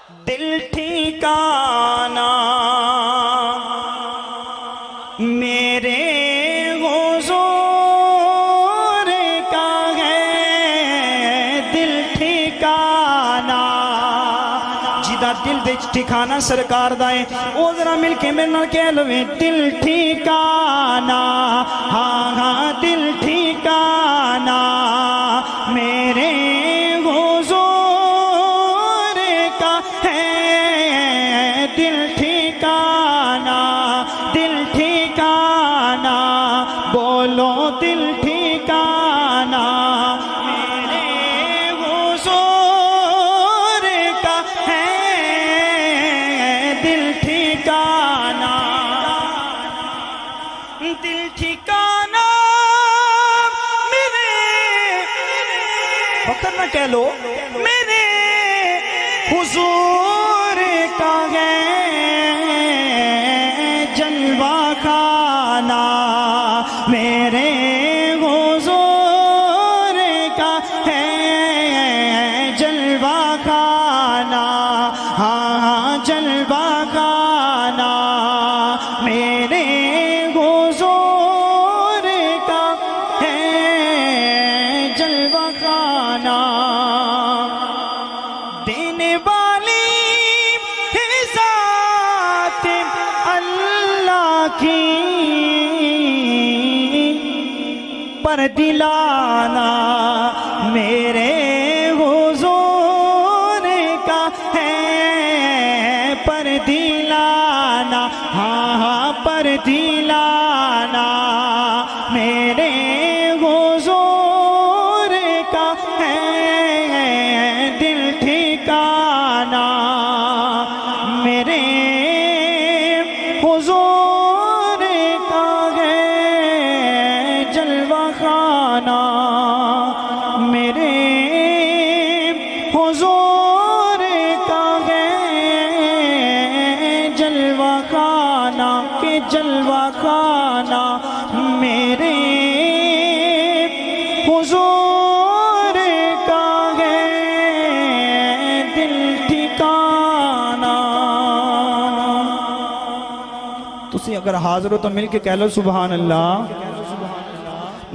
دل ٹھکانا میرے حضور کا ہے دل ٹھکانا جدا دل وچ ٹھکانا سرکار دا ہے او ذرا مل کے میرے نال کہہ لو دل ٹھکانا ہاں ہاں دل ٹھکانا میرے حضور کا ہے دل ٹھکانا بولو دل ٹھکانا میرے حضور کا ہے دل ٹھکانا میرے فقط نہ کہہ لو میرے حضور کا ہے جلوہ خانہ میرے حضور کا ہے جلوہ خانہ ہاں ہاں جلوہ خانہ میرے حضور کا ہے جلوہ خانہ دینے والی ہے ذات اللہ کی پر دلانا میرے حضور کا ہے پر دلانا ہاں ہاں پر دلانا میرے حضور کا ہے دل ٹھکانا میرے حضور کا ہے جلوہ خانہ میرے حضور کا ہے جلوہ خانہ کہ جلوہ خانہ میرے حضور کا ہے دل ٹھکانا تسی اگر حاضر ہو تو مل کے کہہ لو سبحان اللہ